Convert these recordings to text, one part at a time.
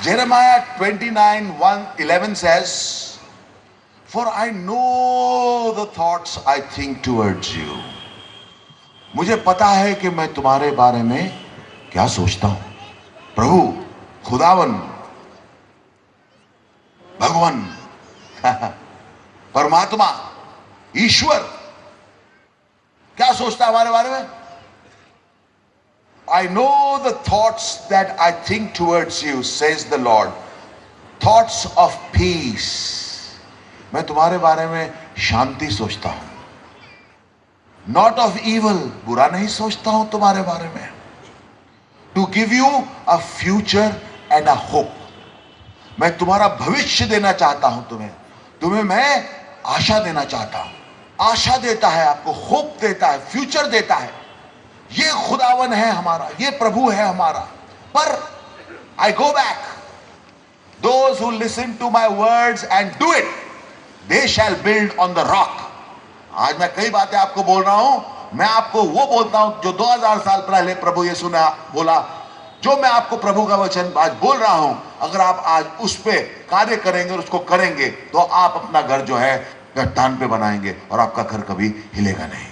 Jeremiah 29:1-11 says, "For I know the thoughts I think towards you." मुझे पता है कि मैं तुम्हारे बारे में क्या सोचता हूं. प्रभु, खुदावन, भगवान, परमात्मा, ईश्वर क्या सोचता है हमारे बारे में? I know the thoughts that I think towards you, says the Lord. Thoughts of peace. मैं तुम्हारे बारे में शांति सोचता हूं. Not of evil. बुरा नहीं सोचता हूं तुम्हारे बारे में. To give you a future and a hope. मैं तुम्हारा भविष्य देना चाहता हूं तुम्हें मैं आशा देना चाहता हूं. आशा देता है आपको, होप देता है, फ्यूचर देता है. ये खुदावन है हमारा, ये प्रभु है हमारा. पर I go back. Those who listen to my words and do it, they shall build on the rock. आज मैं कई बातें आपको बोल रहा हूं. मैं आपको वो बोलता हूं जो 2000 साल पहले प्रभु यीशु ने बोला. जो मैं आपको प्रभु का वचन आज बोल रहा हूं, अगर आप आज उस पे कार्य करेंगे और उसको करेंगे तो आप अपना घर जो है चट्टान पे बनाएंगे और आपका घर कभी हिलेगा नहीं.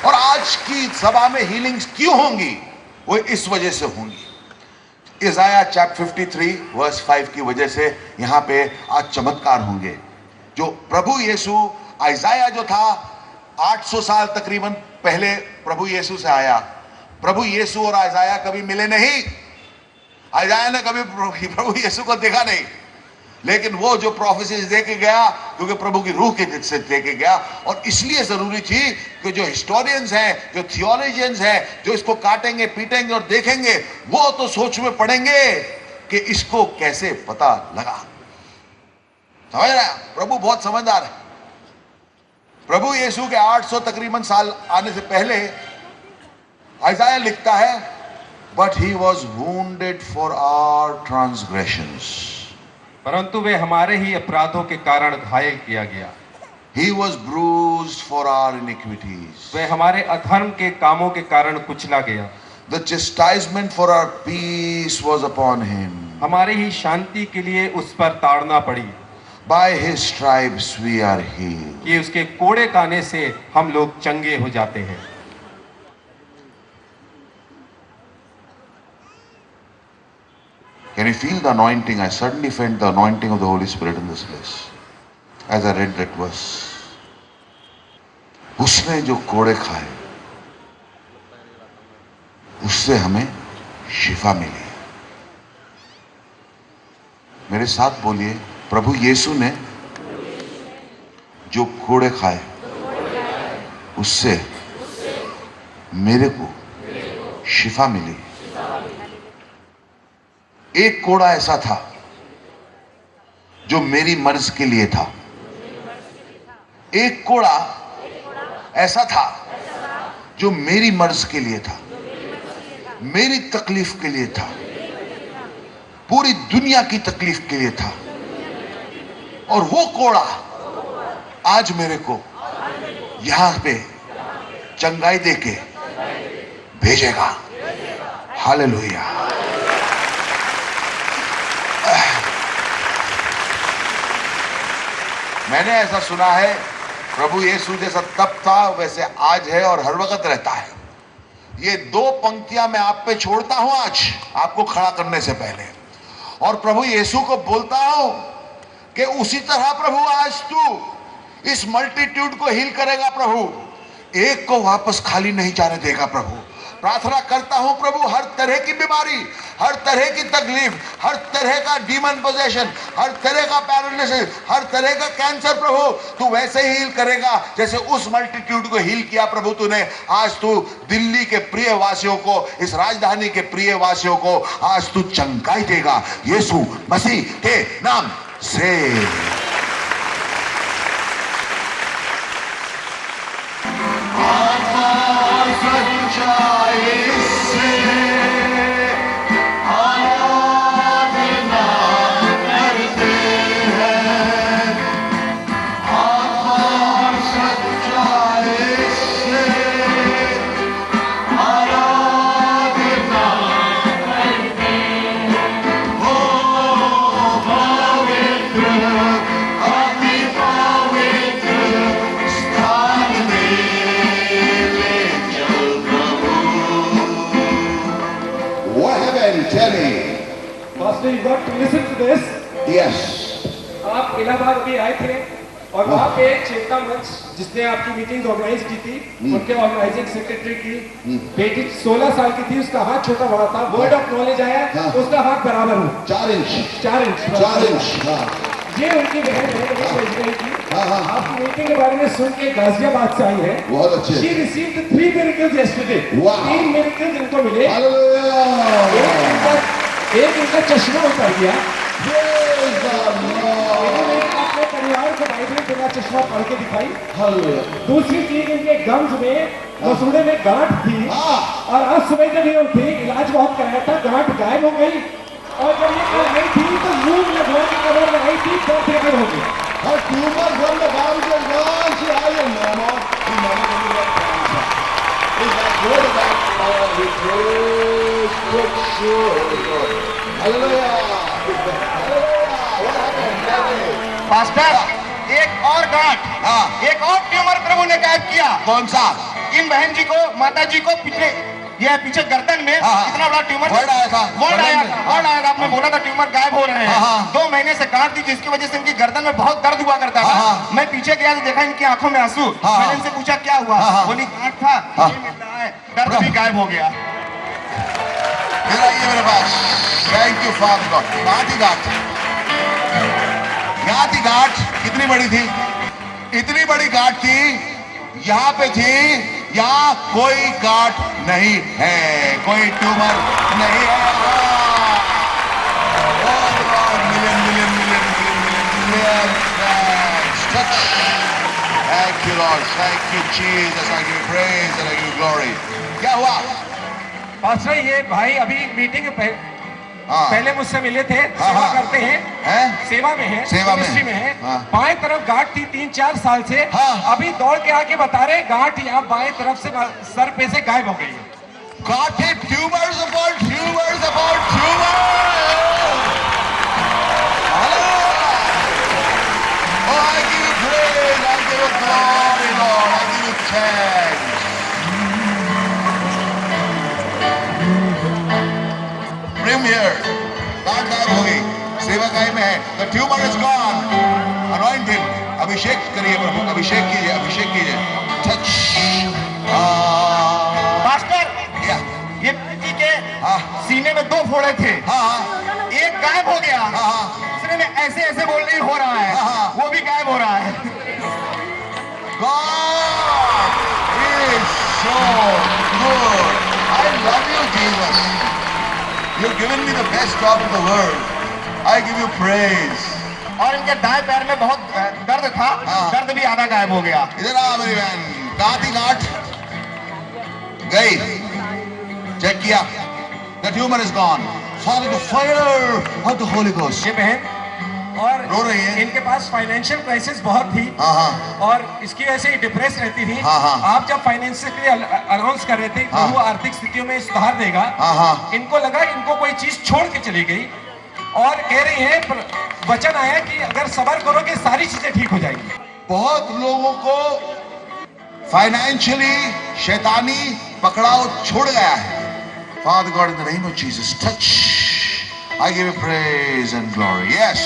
और आज की सभा में हीलिंग्स क्यों होंगी? वो इस वजह से होंगी. इज़ाया चैप्टर 53 वर्स 5 की वजह से यहां पे आज चमत्कार होंगे. जो प्रभु यीशु, इज़ाया जो था 800 साल तकरीबन पहले प्रभु यीशु से आया. प्रभु यीशु और इज़ाया कभी मिले नहीं. इज़ाया ने कभी प्रभु यीशु को देखा नहीं, लेकिन वो जो प्रोफेसीज दे के गया, क्योंकि प्रभु की रूह के से दे के गया. और इसलिए जरूरी थी कि जो हिस्टोरियंस हैं, जो थियोलॉजियंस हैं, जो इसको काटेंगे, पीटेंगे और देखेंगे, वो तो सोच में पड़ेंगे कि इसको कैसे पता लगा. समझ रहे हैं? प्रभु बहुत समझदार है. प्रभु यीशु के 800 तकरीबन साल आने से पहले इज़ाया लिखता है, but he was wounded for our transgressions. परंतु वे हमारे ही अपराधों के कारण घायल किया गया. He was bruised for our iniquities. वे हमारे अधर्म के कामों के कारण कुचला गया. The chastisement for our peace was upon him. हमारी ही शांति के लिए उस पर ताड़ना पड़ी. By his stripes we are healed. कि उसके कोड़े खाने से हम लोग चंगे हो जाते हैं. Can you feel the anointing? I suddenly felt the anointing of the Holy Spirit in this place as I read that verse. उसने जो कोड़े खाए उससे हमें शिफा मिली. मेरे साथ बोलिए, प्रभु यीशु ने जो कोड़े खाए उससे मेरे को शिफा मिली. एक कोड़ा ऐसा था जो मेरी मर्ज के लिए था. एक कोड़ा ऐसा था जो मेरी मर्ज के लिए था, मेरी तकलीफ के लिए था, पूरी दुनिया की तकलीफ के लिए था. और वो कोड़ा आज मेरे को यहां पे चंगाई देके भेजेगा. हालेलुया. मैंने ऐसा सुना है, प्रभु यीशु जैसा तब था वैसे आज है और हर वक्त रहता है. ये 2 पंक्तियां मैं आप पे छोड़ता हूं आज आपको खड़ा करने से पहले, और प्रभु यीशु को बोलता हूं कि उसी तरह प्रभु आज तू इस मल्टीट्यूड को हील करेगा. प्रभु एक को वापस खाली नहीं जाने देगा. प्रभु प्रार्थना करता हूं प्रभु, हर तरह की बीमारी, हर तरह की तकलीफ, हर तरह का डीमन पोजेशन, हर तरह का पैरालिसिस, हर तरह का कैंसर, प्रभु तू वैसे ही हील करेगा जैसे उस मल्टीट्यूड को हील किया. प्रभु तूने आज तू दिल्ली के प्रिय वासियों को, इस राजधानी के प्रिय वासियों को आज तू चंगाई देगा यीशु मसीह के नाम से. Yes. आप इलाहाबाद भी आए थे और वहाँ पे चेतना मंच जिसने आपकी मीटिंग ऑर्गेनाइज की थी, उनके ऑर्गेनाइजिंग सेक्रेटरी की बेटी 16 साल की थी, उसका हाथ छोटा बड़ा था, वर्ड ऑफ नॉलेज आया, उसका हाथ बराबर हो 4 इंच 4 इंच 4 इंच। हाँ ये उनकी बहन है प्रेसिडेंट की। आपकी मीटिंग के बारे में सुन के गाजियाबाद से आई है। बहुत अच्छे। She received 3 miracles yesterday. Wow. 3 miracles इनको मिले। Hallelujah. एक इनका चश्मा उतर गया। Praise the Lord. इन्होंने अपने परिवार को बाइबल बिना चश्मा पढ़ के दिखाई। Hallelujah. दूसरी चीज इनके गम्स में मसूड़े में गांठ थी और आज सुबह जब ये उठी इलाज बहुत कराया था, गांठ गायब हो गई और जब ये कल आई थी तो लूम लगवा के कवर में आई थी, दर्द गायब हो गई। Her tumor from the body was gone. She had a normal. She never going to get cancer. Is that good or bad? Oh, we praise good sure. Hallelujah. Hallelujah. What happened? Pastor, एक और गांठ, हाँ। एक और tumour प्रभु ने गायब किया। कौन सा? इन बहन जी को, माता जी को पीछे गर्दन में हाँ। इतना बड़ा ट्यूमर वर्ड आया था। वर्ड आया था, आपने बोला था ट्यूमर गायब हो रहे हैं। हाँ। 2 महीने से गांठ थी जिसकी वजह से इनकी गर्दन में बहुत दर्द हुआ करता था। हाँ। मैं पीछे गया तो देखा इनकी आंखों में आंसू। हाँ। मैंने इनसे पूछा क्या हुआ, हाँ। बोली गांठ था, ये मिल रहा है, दर्द भी गायब हो गया। इधर आइए मेरे पास। Thank you father God. गांठ ही गांठ। यहाँ थी गांठ, कितनी बड़ी थी? इतनी बड़ी गांठ थी, यहाँ पे थी, यहाँ कोई गांठ नहीं है, कोई ट्यूमर नहीं है। Thank you Lord, thank you Jesus, I give you praise and I give you glory. क्या हुआ? पास्टर ये भाई अभी मीटिंग पहले मुझसे मिले थे, सेवा करते हैं, सेवा में है, सेवा में मिनिस्ट्री में है। हाँ। बाएं तरफ गांठ थी 3-4 साल से। हाँ। अभी दौड़ के आके बता रहे गांठ यहाँ बाएं तरफ से सर पे से गायब हो गई है। God hit tumors upon tumors upon tumors. Hallelujah. Oh, I give you praise, I give you glory, Lord, I give you thanks. Bring him here. गांठ गायब हो गई, सेवा गाय में है। The tumor is gone. Anoint him. अभिषेक करिए प्रभु, अभिषेक कीजिए, अभिषेक कीजिए। Touch. Pastor, Yeah. ये बेटी के हाँ। सीने में 2 फोड़े थे, हाँ। एक गायब हो गया, हाँ। दूसरे में ऐसे ऐसे बोल रही हो रहा है, हाँ। वो भी गायब हो रहा है। God is so good. I love you, Jesus. You've given me the best job in the world. I give you praise. और इनके दाएं पैर में बहुत दर्द था, हाँ। दर्द भी आधा गायब हो गया। इधर आ मेरी बहन। गांठ ही गांठ गई। चेक किया। The tumor is gone. Father, the fire of the Holy Ghost. ये बहन और रो रही है। इनके पास फाइनेंशियल क्राइसिस बहुत थी हाँ हाँ और इसकी वजह से डिप्रेस रहती थी। हाँ, हाँ। आप जब फाइनेंशियली अनाउंस कर रहे थे हाँ। वो आर्थिक स्थितियों में सुधार देगा, हाँ हाँ इनको लगा इनको कोई चीज छोड़ के चली गई और कह रही है वचन आया कि अगर सब्र करोगे सारी चीजें ठीक हो जाएंगी। बहुत लोगों को फाइनेंशियली शैतानी पकड़ाव छोड़ गया है। Father God, in the name of Jesus, touch. I give you praise and glory. Yes.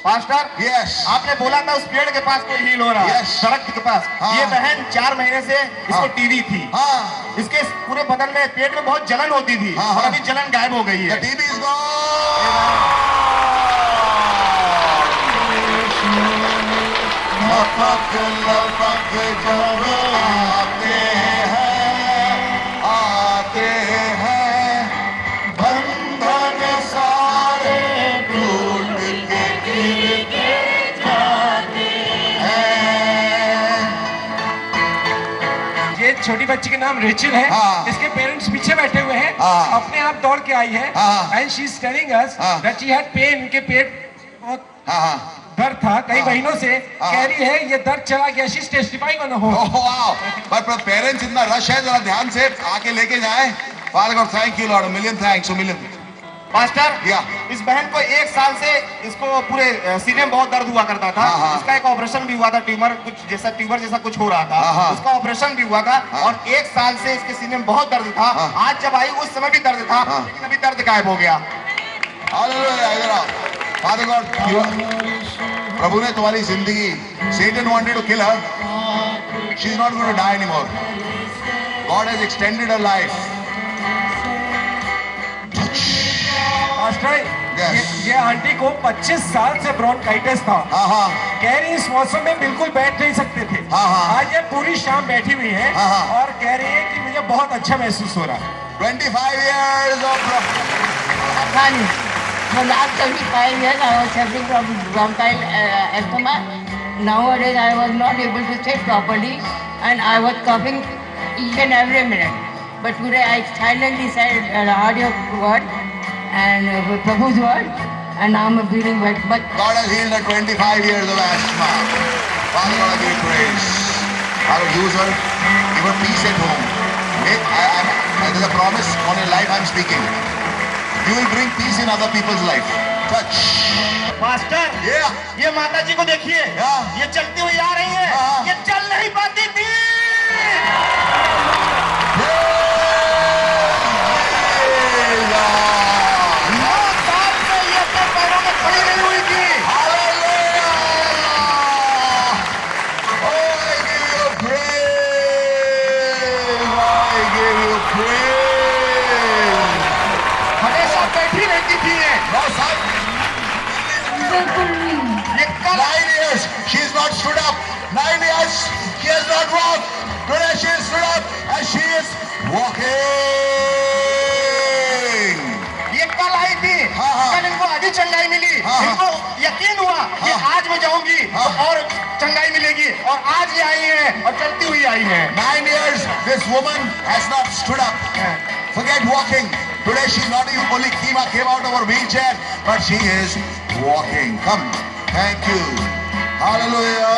Pastor, Yes. आपने बोला था उस पेड़ के पास कोई हील हो रहा है, Yes. सड़क के पास। हाँ। ये बहन 4 महीने से इसको हाँ। टीबी थी, हाँ, इसके पूरे बदन में पेट में बहुत जलन होती थी, हाँ, और हाँ। अभी जलन गायब हो गई the है। TB is gone. लपक लपक जब आते हैं बंधन सारे टूट के गिरते जाते हैं। ये छोटी बच्ची का नाम रेचल है। हाँ। इसके पेरेंट्स पीछे बैठे हुए हैं। हाँ। अपने आप दौड़ के आई है हाँ। And she is telling us हाँ। दैट शी हैड पेन, इनके पेट बहुत हाँ हाँ दर्द था कई हाँ। महीनों से। हाँ। कह रही है ये दर्द चला गया। शी इज टेस्टिफाइंग ऑन हो। Oh, wow. पर पेरेंट्स इतना रश है, जरा ध्यान से आके लेके जाए। Father God, thank you Lord, a million thanks, a million. Pastor, या। इस बहन को 1 साल से इसको पूरे सीने में बहुत दर्द हुआ करता था। हाँ, हाँ। इसका एक ऑपरेशन भी हुआ था, ट्यूमर जैसा कुछ हो रहा था, हाँ, हाँ। उसका ऑपरेशन भी हुआ था, हाँ। और 1 साल से इसके सीने में बहुत दर्द था। हाँ। आज जब आई उस समय भी दर्द था, हाँ। लेकिन अभी दर्द गायब हो गया। Hallelujah, इधर आओ। Father God, प्रभु ने तुम्हारी जिंदगी, Satan wanted to kill her. She's not going to die anymore. God has extended her life. Master Yes. ये आंटी को 25 साल से ब्रोंकाइटिस था। हाँ हाँ कह रही इस मौसम में बिल्कुल बैठ नहीं सकते थे। हाँ, हाँ। आज ये पूरी शाम बैठी हुई है हाँ, हाँ। और कह रही है कि मुझे बहुत अच्छा महसूस हो रहा है। 25 years of Funny. For last 35 years, I was suffering from bronchial asthma. Nowadays, I was not able to sit properly, and I was coughing each and every minute. But today, I silently said heard your word and Prabhu's word, and now I'm feeling much. God has healed her 25 years of asthma. Father God, I give you praise. Father, use her. Give her peace at home. There's a promise on your life I'm speaking. You will bring peace in other people's life. Touch. Master Yeah. ये माता जी को देखिए, हाँ। ये चलती हुई आ रही है, हाँ। ये चल नहीं पाती थी। Praise God. 9 साल से ये अपने पैरों में खड़ी नहीं हुई थी। Hallelujah. Oh, I give you praise. I give you praise. हमेशा बैठी रहती थी ये। No, son. ये कल 9 years she has not stood up. 9 years she has not walked. Today she has stood up and she is walking. ये कल आई थी, हाँ, हाँ। कल इनको आधी चंगाई मिली, हाँ, हाँ। इनको यकीन हुआ कि आज मैं जाऊंगी हाँ। तो और चंगाई मिलेगी, और आज ये आई है और चलती हुई आई है। 9 years this woman has not stood up. Forget walking. Today she's not even only came out of her wheelchair, but she is walking. Come. Thank you. Hallelujah.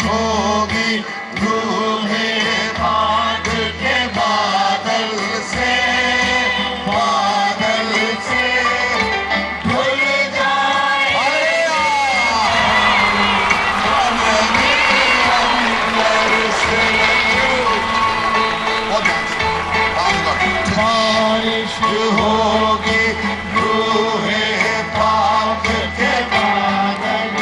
होगी रूहे भाग के बादल से धुल जाए। बारिश होगी रूहे भाग के बादल।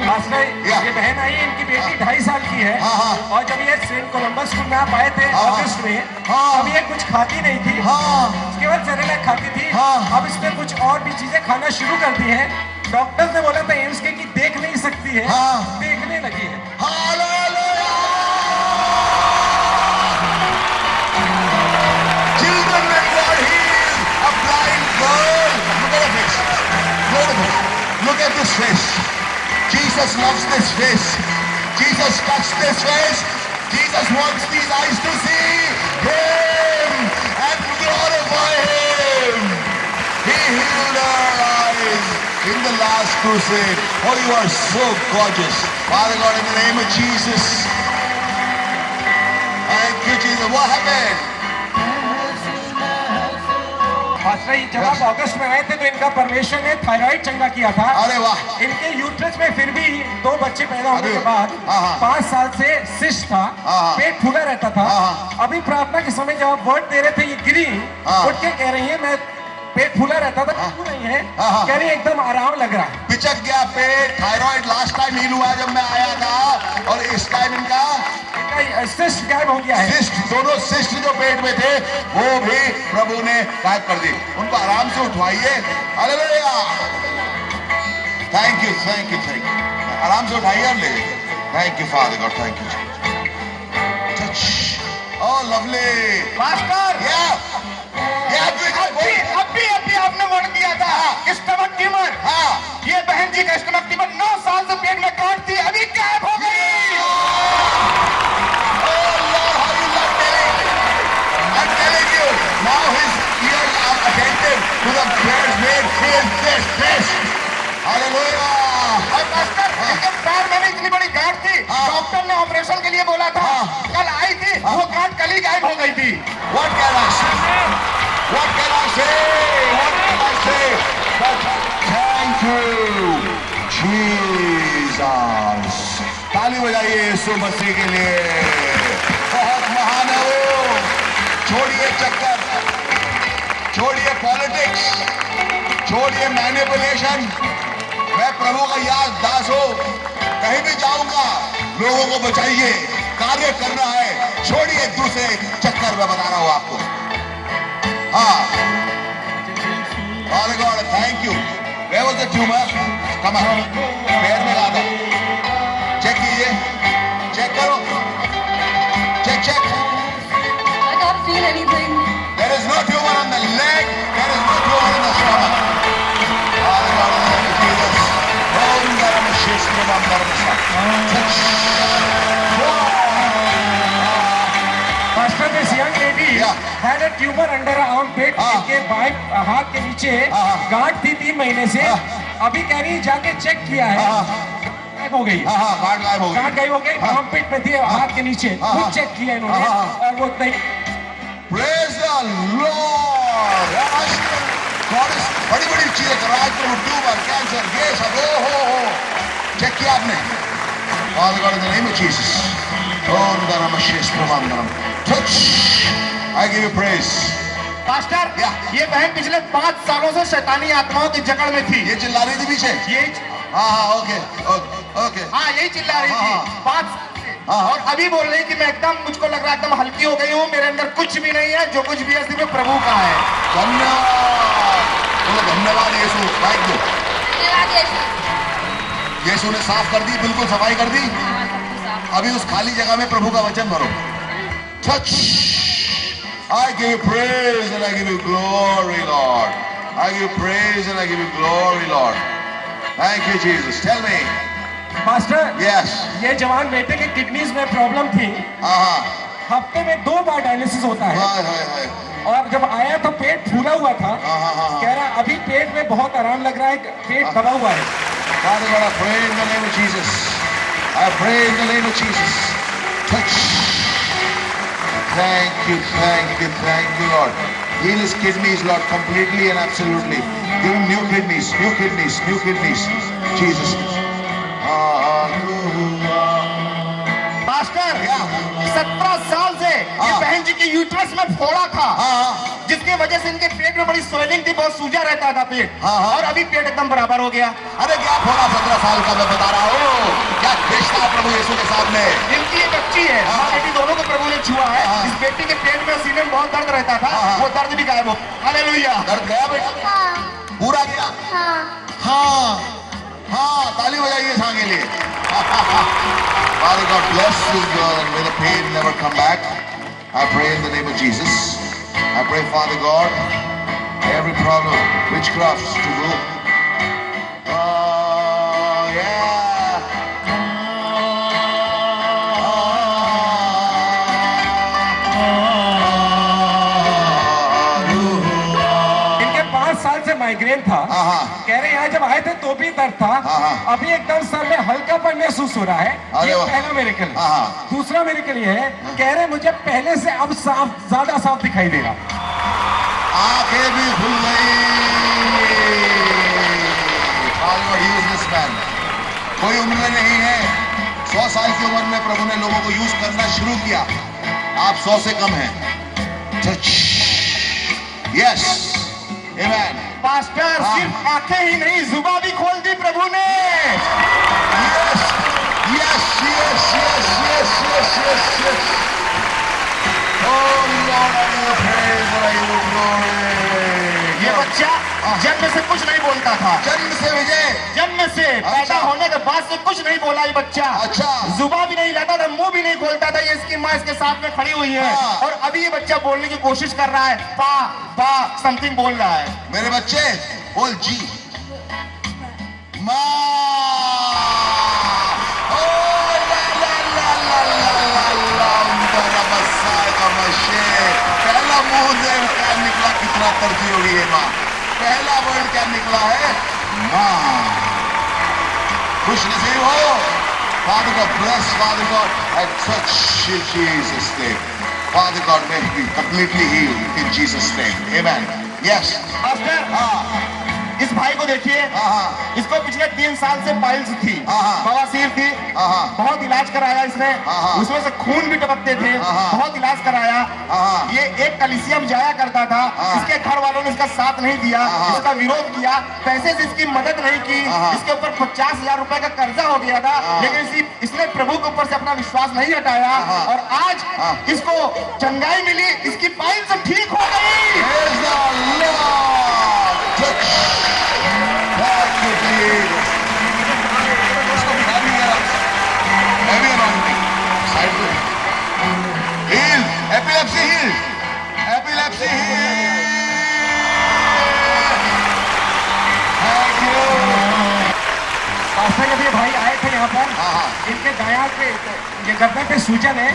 मास्टर या। ये बहन आई है, इनकी बेटी 2.5 साल की है। हाँ, हाँ। और जब ये सेंट कोलंबस स्कूल में आप आए थे हाँ, अगस्त में, हाँ। तब ये कुछ खाती नहीं थी, हाँ केवल सेरेलैक खाती थी। हाँ। अब इसमें कुछ और भी चीजें खाना शुरू कर दी है। डॉक्टर्स ने बोला था एम्स के कि देख नहीं सकती है, हाँ। देखने लगी है। Children, when God heals a blind girl, look at her face. Look at this face. Jesus loves this face. Jesus touched this face. Jesus wants these eyes to see Him and glorify Him. He healed her eyes in the last crusade. Oh, you are so gorgeous. Father God, in the name of Jesus. Thank you, Jesus. What happened? Master जब आप अगस्त में आए थे तो इनका परमेश्वर ने thyroid चंगा किया था। अरे वाह। इनके यूट्रस में फिर भी 2 बच्चे पैदा होने के बाद हाँ, हाँ। 5 साल से सिस्ट था, हाँ। पेट फूला रहता था। हाँ। अभी प्रार्थना के समय जब आप वर्ड दे रहे थे ये गिरी, हाँ। उठ के कह रही है मैं पेट फूला रहता था, क्यों नहीं है, हाँ। कह रही है एकदम आराम लग रहा है। पिचक गया पेट। थायराइड लास्ट टाइम हील हुआ जब मैं आया था, और इस टाइम इनका इनका सिस्ट गायब हो गया है। सिस्ट, दोनों सिस्ट जो पेट में थे वो भी प्रभु ने गायब कर दी। उनको आराम से उठवाइए। Hallelujah. Thank you, thank you, thank you. आराम से उठाइए और ले। Thank you father God, thank you. Touch. Oh lovely. Master या अभी आपने वर्ड दिया था स्टमक ट्यूमर। हाँ। ये बहन जी का स्टमक ट्यूमर 9 साल से पेट में काट थी, अभी गायब हो गई। I'm telling you, now his ears are attentive to the prayers made. This. Hallelujah. और मास्टर इनके पैर में भी इतनी बड़ी गांठ थी, हाँ। डॉक्टर ने ऑपरेशन के लिए बोला था। हाँ। कल आई थी, वो गांठ कल ही गायब हो गई थी। What can I say? What can I say? What can I say? But thank you, Jesus. ताली बजाइए यीशु मसीह के लिए। बहुत महान है वो। छोड़िए चक्कर, छोड़िए पॉलिटिक्स, छोड़िए मैनिपुलेशन। मैं प्रभु का याद दास हूं, कहीं भी जाऊंगा लोगों को बचाइए, कार्य करना है। छोड़िए दूसरे चक्कर में, बता रहा हूं आपको। हाँ, Father God, thank you. Where was the tumor? Come on. पैर में लगा था। चेक कीजिए, चेक करो, check check. I can't feel anything. There is no tumor on the leg. There is no tumor in the stomach. Father God, in the name of Jesus. Om Garam Shishram Garam. Touch. Pastor, this young lady Yeah. had a tumor under her armpit. हाँ। इनके बाएं हाथ के नीचे हाँ। गांठ थी 3 महीने से। अभी कह रही जाके चेक किया है, गायब हो गई। हाँ हाँ, गार्ड गायब हो गांठ गई। गायब हो गई, आर्मपिट में थी हाथ के नीचे। हाँ। खुद चेक किया इन्होंने हाँ। और वो नहीं। Praise the Lord. God is बड़ी बड़ी चीजें कर रहा है। आजकल ट्यूमर, कैंसर, ये सब हो चेक किया आपने? Father God, in the name of Jesus. Om Garam Shishram Garam. Touch. I give you praise. Pastor, Yeah. ये बहन पिछले 5 सालों से शैतानी आत्माओं की जकड़ में थी। ये चिल्ला रही थी पीछे। ये हाँ, ओके ओके। हाँ, यही चिल्ला रही थी हाँ। 5 साल से। हाँ। और अभी बोल रही कि मैं एकदम, मुझको लग रहा है एकदम हल्की हो गई हूँ, मेरे अंदर कुछ भी नहीं है, जो कुछ भी है सिर्फ प्रभु का है। धन्यवाद, बोलो धन्यवाद यीशु। Thank you. धन्यवाद यीशु। यीशु ने साफ कर दी, बिल्कुल सफाई कर दी। हाँ, सब कुछ साफ। अभी उस खाली जगह में प्रभु का वचन भरो। Touch. I give you praise and I give you glory, Lord. I give you praise and I give you glory, Lord. Thank you, Jesus. Tell me. Master, Yes. ये जवान बेटे के किडनीज में प्रॉब्लम थी। हाँ हफ्ते में 2 बार डायलिसिस होता है। हाय। और जब आया तो पेट फूला हुआ था। हाँ। कह रहा अभी पेट में बहुत आराम लग रहा है, पेट दबा हुआ है। Father God, I pray in the name of Jesus. I pray in the name of Jesus. Touch. Thank you, Lord. Heal his kidneys, Lord, completely and absolutely. Give him new kidneys. Jesus. Pastor, Yeah. 17 साल से ये हाँ। बहन जी की uterus में फोड़ा था, हाँ। जिसकी वजह से इनके पेट में बड़ी स्वेलिंग थी, बहुत सूजा रहता था पेट। हाँ। और अभी पेट एकदम बराबर हो गया। अरे क्या फोड़ा 17 साल का, मैं बता रहा हूँ। क्या रिश्ता है प्रभु यीशु के सामने। इनकी एक बच्ची है, हाँ। माँ बेटी दोनों को प्रभु ने छुआ है। हाँ। इस बेटी के पेट में सीने में बहुत दर्द रहता था, हाँ। वो दर्द भी गायब हो। हालेलुया। दर्द गया बेटा? पूरा गया? हाँ, ताली बजाइए इस के लिए। Father God, bless this girl and may the pain never come back. I pray in the name of Jesus. I pray, Father God, every problem, witchcrafts to go. इनके 5 साल से माइग्रेन था। हाँ। कह रहे यहाँ जब आए थे तो भी दर्द था। हाँ। अभी एकदम सर में हल्कापन महसूस हो रहा है। अरे ये वाह। पहला मेरेकल है। हाँ। दूसरा मेरेकल ये है, कह रहे मुझे पहले से अब साफ, ज्यादा साफ दिखाई देगा। आंखें भी खुल गई। Father God, use this man. कोई उम्र नहीं है। 100 साल की उम्र में प्रभु ने लोगों को यूज करना शुरू किया। आप 100 से कम हैं। Touch. Yes. Amen. पास्टर, हाँ। सिर्फ आंखें ही नहीं, जुबान भी खोल दी प्रभु ने। Yes. Oh Lord, I give you praise and I give you glory. ये बच्चा जन्म से कुछ नहीं बोलता था। जन्म से विजय। जन्म से पैदा होने के बाद से कुछ नहीं बोला ये बच्चा। अच्छा। जुबान भी नहीं लाता था, मुंह भी नहीं खोलता था। ये इसकी माँ इसके साथ में खड़ी हुई है। हाँ। और अभी ये बच्चा बोलने की कोशिश कर रहा है, पा बा समथिंग बोल रहा है। मेरे बच्चे बोल जी। माँ। ओ ला उनका बसाए का मशे। पहला मुंह से क्या निकला, कितना तरजी हो गई है माँ। पहला वर्ड क्या निकला है? माँ। खुश नसीब हो। Father God, bless Father God, and touch in Jesus' name. Father God, may he be completely healed in Jesus' name. Amen. Yes. Pastor, इस भाई को देखिए, इसको पिछले 3 साल से पाइल्स थी, बवासीर थी, बहुत इलाज कराया इसने, उसमें से खून भी टपकते थे, बहुत इलाज कराया। ये एक कलीसिया में जाया करता था, इसके घर वालों ने इसका साथ नहीं दिया, इसका विरोध किया, पैसे से इसकी मदद नहीं की, इसके ऊपर 50,000 रुपए का कर्जा हो गया था, लेकिन इसने प्रभु के ऊपर से अपना विश्वास नहीं हटाया और आज इसको चंगाई मिली, इसकी पाइल्स सब ठीक हो गई। Praise the Lord. Touch. Thank you, Jesus. उसको बिठा भी गया। Heavy anointing. Side पे. Heal. Epilepsy heal. Epilepsy heal. Thank you. Pastor जब ये भाई आए थे यहाँ पर, इनके दायां पे ये गर्दन पे सूजन है,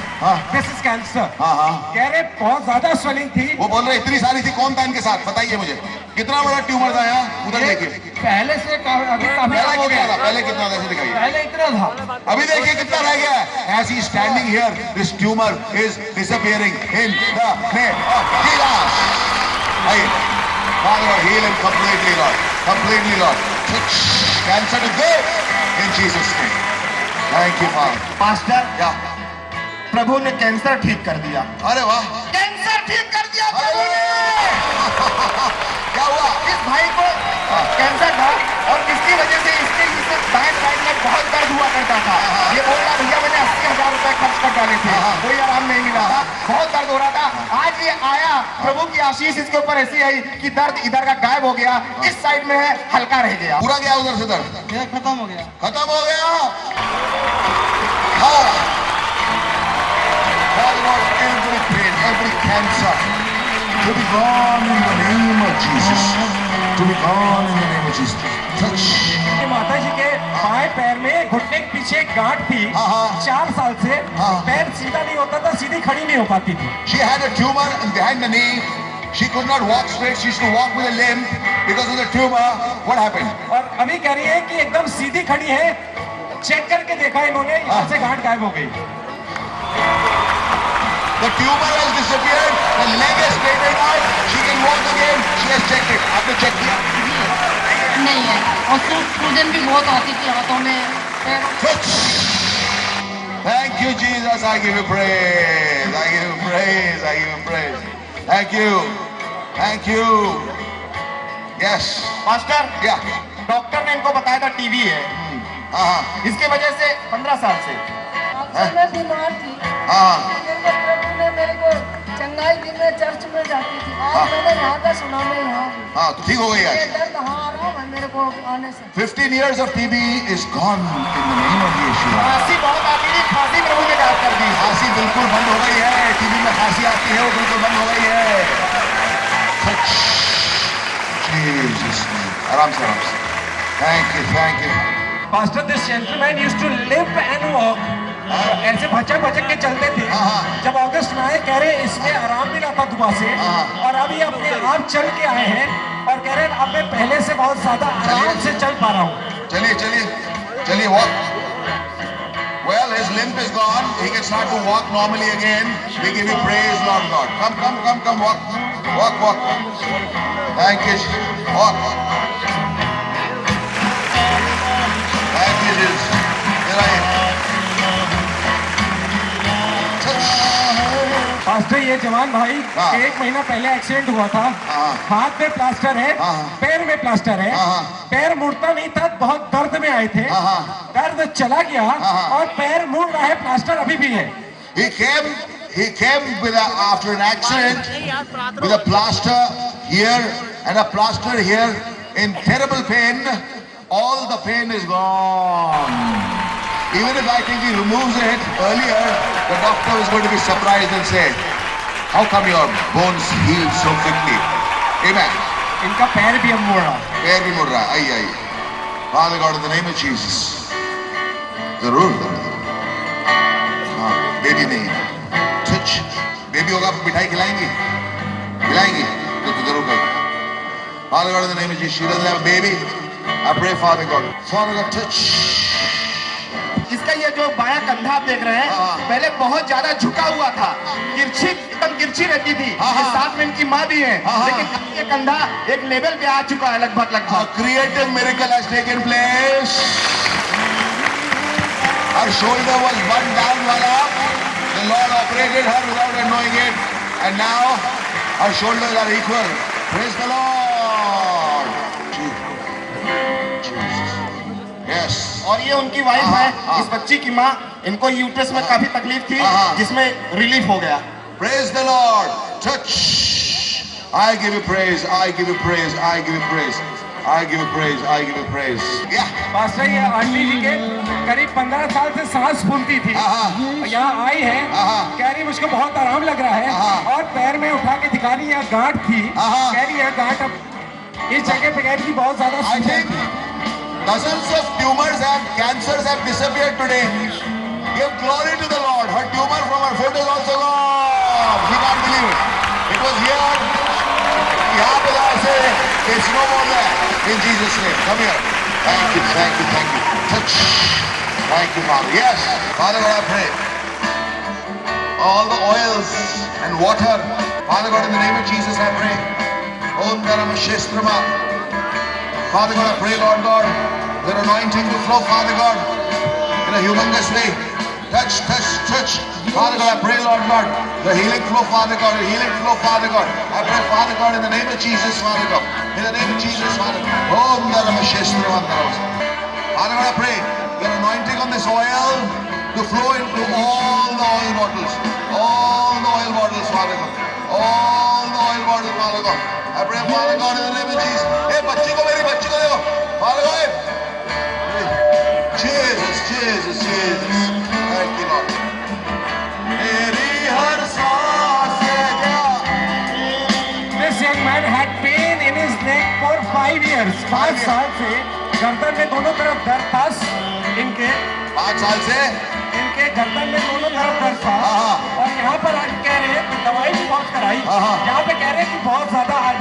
दिस इज कैंसर। कह रहे बहुत ज्यादा स्वेलिंग थी। वो बोल रहे इतनी सारी थी, कौन था इनके साथ बताइए मुझे, कितना बड़ा ट्यूमर था यहाँ, उधर देखिए। पहले से काफी पहले कितना था, पहले कितना था, ऐसे दिखाइए। पहले इतना था, अभी देखिए कितना रह गया है। As he is standing here, this tumor is disappearing in the name of Jesus. Father, heal him completely, Lord. Completely, Lord. Touch cancer to go in Jesus' name. Thank you, Father. Pastor, Yeah. प्रभु ने cancer ठीक कर दिया। अरे वाह, cancer ठीक कर दिया प्रभु ने। क्या हुआ? इस भाई को कैंसर था और इसकी वजह से इसके दाएं साइड में बहुत दर्द हुआ करता था। ये बोल रहा भैया मैंने 80,000 रुपए खर्च कर डाले थे, कोई आराम नहीं मिला, बहुत दर्द हो रहा था। आज ये आया, प्रभु की आशीष इसके ऊपर ऐसी आई कि दर्द इधर का गायब हो गया, इस साइड में है हल्का रह गया। पूरा गया उधर से दर्द? ये खत्म हो गया। खत्म हो गया। हाँ। Father Lord, every pain, every cancer to be gone in the name of Jesus. To be gone in the name of Jesus. Touch. माता जी के बाएं पैर में घुटने के पीछे एक गांठ थी, 4 साल से पैर सीधा नहीं होता था, सीधी खड़ी नहीं हो पाती थी। She had a tumor behind the knee. She could not walk straight. She used to walk with a limp because of the tumor. What happened? और अभी कह रही है कि एकदम सीधी खड़ी है, चेक करके देखा इन्होंने, यहाँ से गांठ गायब हो गई। The tumor has disappeared. The leg has straightened out. She can walk again. She has checked it. आपने check किया? नहीं है, और सूजन भी बहुत आती थी हाथों में, पैरों में। Touch. Thank you, Jesus. I give you praise. I give you praise. I give you praise. Thank you. Thank you. Yes. Pastor, Yeah. Doctor ने इनको बताया था टीबी है, इसके वजह से 15 साल से मैं बीमार थी, फिर प्रभु ने मेरे को चंगाई दी। मैं चर्च में जाती थी, आज मैंने यहाँ का सुना, मैं यहाँ हूँ। हाँ, तो ठीक हो गई ये आज। दर्द आराम है मेरे को आने से। 15 years of TB is gone in the name of Yeshua. खांसी बहुत आती थी, खांसी प्रभु ने गायब कर दी। खांसी बिल्कुल बंद हो गई है। TB में खांसी आती है, वो बिल्कुल बंद हो गई है। Touch. Jesus name. आराम से, आराम से। Thank you, thank you. Pastor, this gentleman used to limp and walk. ऐसे भचक भचक के चलते थे। जब अगस्त में आए, कह रहे इसमें आराम मिला था दुआ से, और अभी अपने आप चल के आए हैं और कह रहे हैं अब मैं पहले से बहुत ज्यादा आराम से चल पा रहा हूँ। चलिए चलिए चलिए, walk. Well, his limp is gone. He can start to walk normally again. We give you praise, Lord God. Come, come, come, come, walk, walk, walk. Thank you, walk. Thank you, Jesus. Here I am. Pastor, ये जवान भाई 1 महीना पहले accident हुआ था, हाथ में plaster है, पैर में प्लास्टर है, पैर मुड़ता नहीं था, बहुत दर्द में आए थे, दर्द चला गया और पैर मुड़ रहा है, प्लास्टर अभी भी है। He came after an accident with a plaster here and a plaster here in terrible pain. All the pain is gone. Even if I think he removes it earlier, the doctor is going to be surprised and say, how come your bones healed so quickly? Amen. इनका पैर भी अब मुड़ रहा है। पैर भी मुड़ रहा है। आइए आइए। Father God, in the name of Jesus. जरूर। हाँ, बेबी नहीं। Touch. बेबी होगा, मिठाई खिलाएंगी? खिलाएंगी? तो जरूर करो। Father God, in the name of Jesus, she doesn't have a baby. I pray, Father God. Father God, touch. इसके इसका ये जो बायां कंधा आप देख रहे हैं, पहले बहुत ज्यादा झुका हुआ था, एकदम तिरछी रहती थी। ये साथ में इनकी माँ भी है, लेकिन अब ये कंधा एक लेवल पे आ चुका है लगभग। Creative miracle has taken place. Her shoulder was one down, one up. The Lord operated her without her knowing it, and now her shoulders are equal. Praise the Lord. Jesus. Yes. और ये उनकी wife है, इस बच्ची की माँ। इनको uterus में काफी तकलीफ थी, जिसमें रिलीफ हो गया। Praise the Lord. Touch. I give you praise. I give you praise. I give you praise. I give you praise. I give you praise. Yeah. Pastor ये आंटी जी के करीब 15 साल से सांस फूलती थी, यहाँ आई है, कह रही मुझको बहुत आराम लग रहा है, और पैर में उठा के दिखा रही यहाँ गांठ थी, कह रही यहाँ गांठ अब इस जगह पे कह रही थी बहुत ज्यादा I think dozens of tumors and cancers have disappeared today. Give glory to the Lord. Her tumor from her foot is also gone. She can't believe it. It was here. यहाँ पे यहाँ से it's no more there. In Jesus' name. Come here. Thank you. Thank you. Thank you. Touch. Thank you, Father. Yes. Father God, I pray. All the oils and water. Father God, in the name of Jesus, I pray. Om Dharam Shestrama. Father God, I pray, Lord God, your anointing to flow, Father God, in a humongous way. Touch, touch, touch. Father God, I pray, Lord God, the healing flow, Father God, the healing flow, Father God. I pray, Father God, in the name of Jesus, Father God. In the name of Jesus, Father God. Om Dharam Shestrama. Father God, I pray, your anointing on this oil to flow into all the oil bottles. All the oil bottles, Father God. All the oil bottles, Father God. I pray, Father God, in the name of Jesus. Hey, बच्ची को मेरी बच्ची को देखो, Father God. Jesus, Jesus, Jesus. Thank you, Lord. मेरी हर सांस है क्या? This young man had pain in his neck for 5 years. 5 साल से गर्दन में दोनों तरफ दर्द था इनके। 5 साल से इनके गर्दन में दोनों तरफ दर्द था, और यहाँ पर आज कह रहे हैं कि दवाई भी बहुत कराई, यहाँ पे कह रहे हैं कि बहुत ज्यादा आज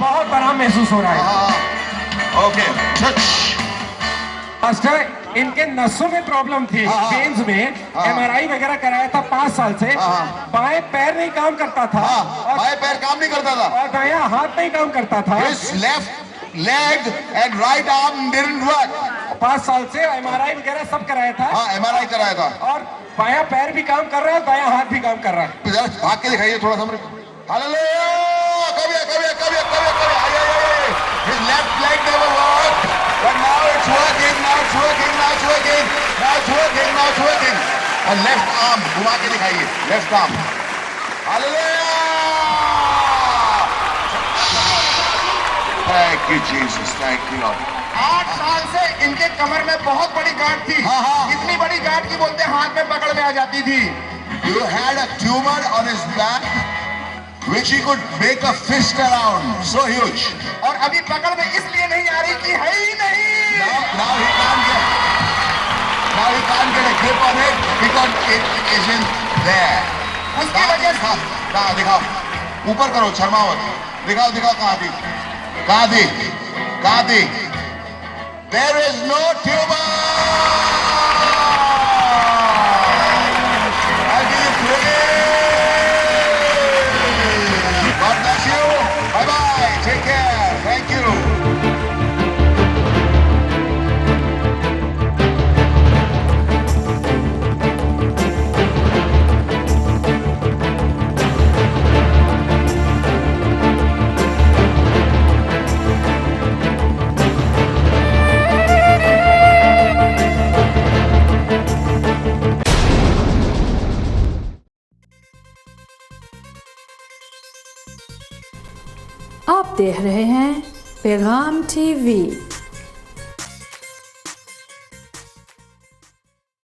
बहुत आराम महसूस हो रहा है। Okay, touch. मास्टर, इनके नसों में प्रॉब्लम थी, वेन्स में, MRI वगैरह कराया था 5 साल से। बाएं पैर नहीं काम करता था, बाएं पैर काम नहीं करता था, और दायां हाथ नहीं काम करता था। His left leg and right arm didn't work. 5 साल से MRI वगैरह सब कराया था, MRI कराया था, और बायां पैर भी काम कर रहा है, दायां हाथ भी काम कर रहा है। जरा भाग के दिखाइए थोड़ा सा मेरे। हालेलुया! कभी His left leg never worked, but now it's working. And left arm घुमा के दिखाइए, left arm. Hallelujah! Thank you, Jesus. Thank you, Lord. 8 साल से इनके कमर में बहुत बड़ी गांठ थी, इतनी बड़ी गांठ की बोलते हाथ में पकड़ में आ जाती थी। You had a tumor on his back, which he could make a fist around. So huge. और अभी पकड़ में इसलिए नहीं आ रही कि है ही नहीं। Now he can't get a grip on it because it isn't there. उसकी वजह से कहाँ दिखाओ, ऊपर करो, शर्मा मत दिखाओ कहाँ थी? There is no tumor. I give you praise. God bless you. Bye bye. Take care. Thank you. आप देख रहे हैं पैगाम TV।